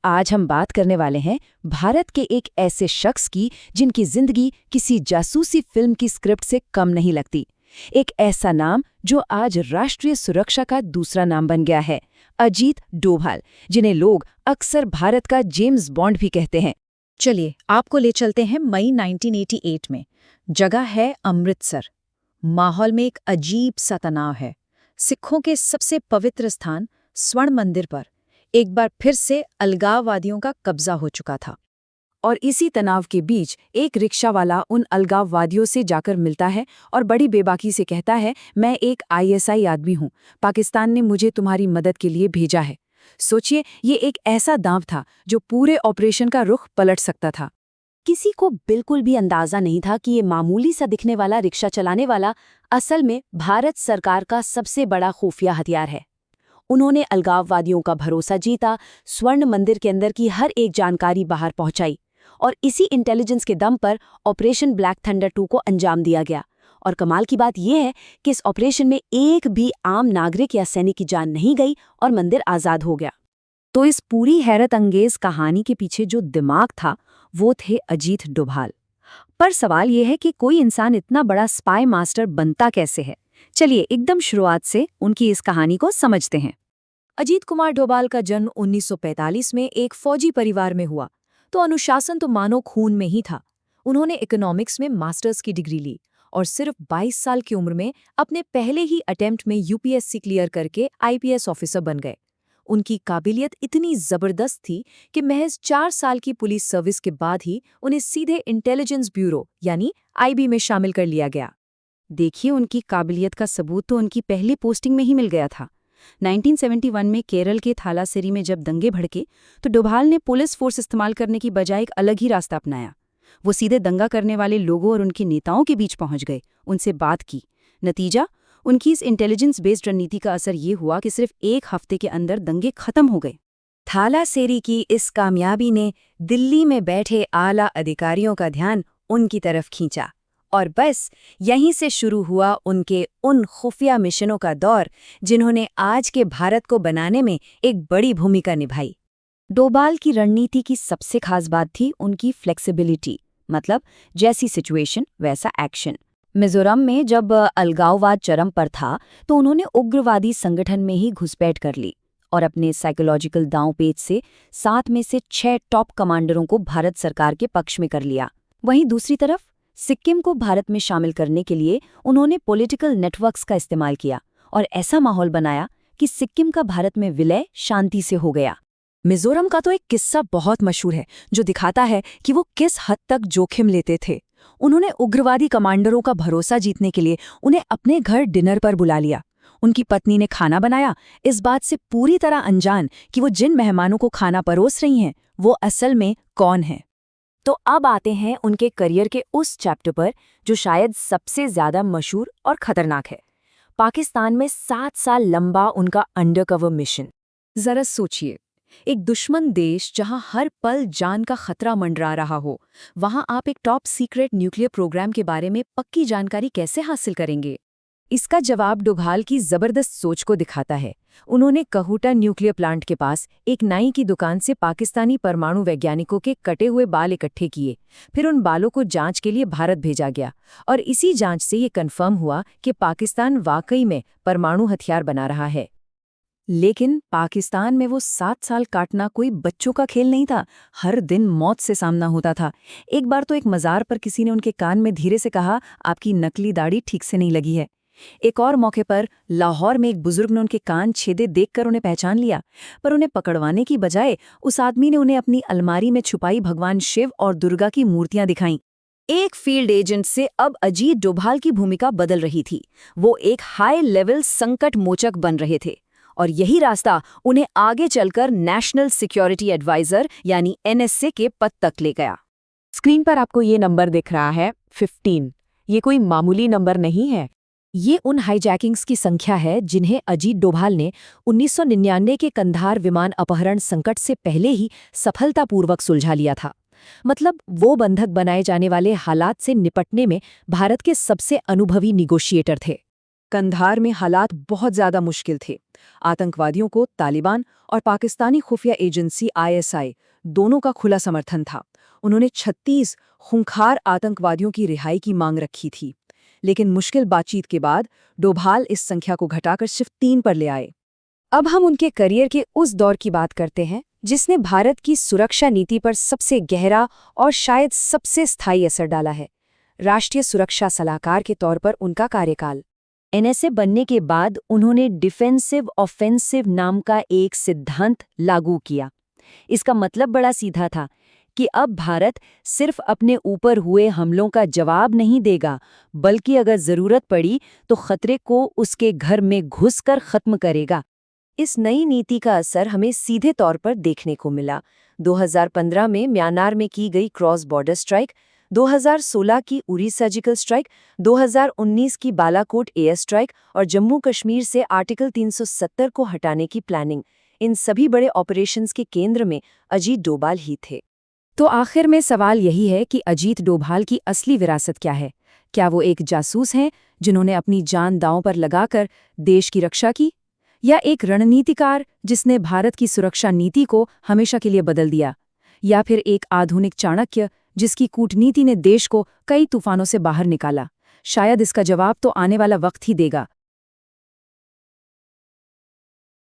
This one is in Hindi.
आज हम बात करने वाले हैं भारत के एक ऐसे शख्स की जिनकी जिंदगी किसी जासूसी फिल्म की स्क्रिप्ट से कम नहीं लगती। एक ऐसा नाम जो आज राष्ट्रीय सुरक्षा का दूसरा नाम बन गया है, अजीत डोभाल, जिन्हें लोग अक्सर भारत का जेम्स बॉन्ड भी कहते हैं। चलिए आपको ले चलते हैं मई 1988 में। जगह है अमृतसर। माहौल में एक अजीब सा तनाव है। सिखों के सबसे पवित्र स्थान स्वर्ण मंदिर पर एक बार फिर से अलगाववादियों का कब्जा हो चुका था। और इसी तनाव के बीच एक रिक्शावाला उन अलगाववादियों से जाकर मिलता है और बड़ी बेबाकी से कहता है, मैं एक आईएसआई आदमी हूँ, पाकिस्तान ने मुझे तुम्हारी मदद के लिए भेजा है। सोचिए, ये एक ऐसा दांव था जो पूरे ऑपरेशन का रुख पलट सकता था। किसी को बिल्कुल भी अंदाजा नहीं था कि ये मामूली सा दिखने वाला रिक्शा चलाने वाला असल में भारत सरकार का सबसे बड़ा खुफिया हथियार है। उन्होंने अलगाववादियों का भरोसा जीता, स्वर्ण मंदिर के अंदर की हर एक जानकारी बाहर पहुंचाई और इसी इंटेलिजेंस के दम पर ऑपरेशन ब्लैक थंडर 2 को अंजाम दिया गया। और कमाल की बात यह है कि इस ऑपरेशन में एक भी आम नागरिक या सैनिक की जान नहीं गई और मंदिर आज़ाद हो गया। तो इस पूरी हैरत अंगेज कहानी के पीछे जो दिमाग था वो थे अजीत डोभाल। पर सवाल यह है कि कोई इंसान इतना बड़ा स्पाई मास्टर बनता कैसे है। चलिए एकदम शुरुआत से उनकी इस कहानी को समझते हैं। अजीत कुमार डोभाल का जन्म 1945 में एक फौजी परिवार में हुआ, तो अनुशासन तो मानो खून में ही था। उन्होंने इकोनॉमिक्स में मास्टर्स की डिग्री ली और सिर्फ 22 साल की उम्र में अपने पहले ही अटेम्प्ट में यूपीएससी क्लियर करके आईपीएस ऑफिसर बन गए। उनकी काबिलियत इतनी जबरदस्त थी कि महज 4 साल की पुलिस सर्विस के बाद ही उन्हें सीधे इंटेलिजेंस ब्यूरो यानी आईबी में शामिल कर लिया गया। देखिए, उनकी काबिलियत का सबूत तो उनकी पहली पोस्टिंग में ही मिल गया था। 1971 में केरल के थालासेरी में जब दंगे भड़के तो डोभाल ने पुलिस फोर्स इस्तेमाल करने की बजाय एक अलग ही रास्ता अपनाया। वो सीधे दंगा करने वाले लोगों और उनके नेताओं के बीच पहुंच गए, उनसे बात की। नतीजा, उनकी इस इंटेलिजेंस बेस्ड रणनीति का असर ये हुआ कि सिर्फ एक हफ्ते के अंदर दंगे खत्म हो गए। थालासेरी की इस कामयाबी ने दिल्ली में बैठे आला अधिकारियों का ध्यान उनकी तरफ खींचा और बस यहीं से शुरू हुआ उनके उन खुफिया मिशनों का दौर जिन्होंने आज के भारत को बनाने में एक बड़ी भूमिका निभाई। डोभाल की रणनीति की सबसे खास बात थी उनकी फ्लेक्सिबिलिटी, मतलब जैसी सिचुएशन वैसा एक्शन। मिजोरम में जब अलगाववाद चरम पर था तो उन्होंने उग्रवादी संगठन में ही घुसपैठ कर ली और अपने साइकोलॉजिकल दांवपेच से 7 में से 6 टॉप कमांडरों को भारत सरकार के पक्ष में कर लिया। वहीं दूसरी तरफ सिक्किम को भारत में शामिल करने के लिए उन्होंने पॉलिटिकल नेटवर्क्स का इस्तेमाल किया और ऐसा माहौल बनाया कि सिक्किम का भारत में विलय शांति से हो गया। मिजोरम का तो एक किस्सा बहुत मशहूर है जो दिखाता है कि वो किस हद तक जोखिम लेते थे। उन्होंने उग्रवादी कमांडरों का भरोसा जीतने के लिए उन्हें अपने घर डिनर पर बुला लिया। उनकी पत्नी ने खाना बनाया, इस बात से पूरी तरह अनजान कि वो जिन मेहमानों को खाना परोस रही हैं वो असल में कौन है। तो अब आते हैं उनके करियर के उस चैप्टर पर जो शायद सबसे ज्यादा मशहूर और खतरनाक है। पाकिस्तान में 7 साल लंबा उनका अंडरकवर मिशन। जरा सोचिए, एक दुश्मन देश जहां हर पल जान का खतरा मंडरा रहा हो, वहां आप एक टॉप सीक्रेट न्यूक्लियर प्रोग्राम के बारे में पक्की जानकारी कैसे हासिल करेंगे? इसका जवाब डोभाल की जबरदस्त सोच को दिखाता है। उन्होंने कहूटा न्यूक्लियर प्लांट के पास एक नाई की दुकान से पाकिस्तानी परमाणु वैज्ञानिकों के कटे हुए बाल इकट्ठे किए। फिर उन बालों को जांच के लिए भारत भेजा गया और इसी जांच से ये कन्फर्म हुआ कि पाकिस्तान वाकई में परमाणु हथियार बना रहा है। लेकिन पाकिस्तान में वो 7 साल काटना कोई बच्चों का खेल नहीं था। हर दिन मौत से सामना होता था। एक बार तो एक मज़ार पर किसी ने उनके कान में धीरे से कहा, आपकी नकली दाढ़ी ठीक से नहीं लगी है। एक और मौके पर लाहौर में एक बुजुर्ग ने उनके कान छेदे देखकर उन्हें पहचान लिया, पर उन्हें पकड़वाने की बजाय उस आदमी ने उन्हें अपनी अलमारी में छुपाई भगवान शिव और दुर्गा की मूर्तियां दिखाईं। एक फील्ड एजेंट से अब अजीत डोभाल की भूमिका बदल रही थी। वो एक हाई लेवल संकट मोचक बन रहे थे और यही रास्ता उन्हें आगे चलकर नेशनल सिक्योरिटी एडवाइजर यानी एनएसए के पद तक ले गया। स्क्रीन पर आपको ये नंबर दिख रहा है 15। ये कोई मामूली नंबर नहीं है। ये उन हाईजैकिंग्स की संख्या है जिन्हें अजीत डोभाल ने 1999 के कंधार विमान अपहरण संकट से पहले ही सफलतापूर्वक सुलझा लिया था। मतलब वो बंधक बनाए जाने वाले हालात से निपटने में भारत के सबसे अनुभवी निगोशिएटर थे। कंधार में हालात बहुत ज्यादा मुश्किल थे। आतंकवादियों को तालिबान और पाकिस्तानी खुफिया एजेंसी आईएसआई दोनों का खुला समर्थन था। उन्होंने 36 खूंखार आतंकवादियों की रिहाई की मांग रखी थी, लेकिन मुश्किल बातचीत के बाद डोभाल इस संख्या को घटाकर सिर्फ 3 पर ले आए। अब हम उनके करियर के उस दौर की बात करते हैं जिसने भारत की सुरक्षा नीति पर सबसे गहरा और शायद सबसे स्थायी असर डाला है। राष्ट्रीय सुरक्षा सलाहकार के तौर पर उनका कार्यकाल। एनएसए बनने के बाद उन्होंने डिफेंसिव ऑफेंसिव नाम का एक सिद्धांत लागू किया। इसका मतलब बड़ा सीधा था कि अब भारत सिर्फ अपने ऊपर हुए हमलों का जवाब नहीं देगा, बल्कि अगर जरूरत पड़ी तो खतरे को उसके घर में घुसकर खत्म करेगा। इस नई नीति का असर हमें सीधे तौर पर देखने को मिला। 2015 में म्यांमार में की गई क्रॉस बॉर्डर स्ट्राइक, 2016 की उरी सर्जिकल स्ट्राइक, 2019 की बालाकोट एयर स्ट्राइक और जम्मू कश्मीर से आर्टिकल 370 को हटाने की प्लानिंग, इन सभी बड़े ऑपरेशंस के केंद्र में अजीत डोभाल ही थे। तो आखिर में सवाल यही है कि अजीत डोभाल की असली विरासत क्या है? क्या वो एक जासूस हैं जिन्होंने अपनी जान दांव पर लगाकर देश की रक्षा की, या एक रणनीतिकार जिसने भारत की सुरक्षा नीति को हमेशा के लिए बदल दिया, या फिर एक आधुनिक चाणक्य जिसकी कूटनीति ने देश को कई तूफानों से बाहर निकाला? शायद इसका जवाब तो आने वाला वक्त ही देगा।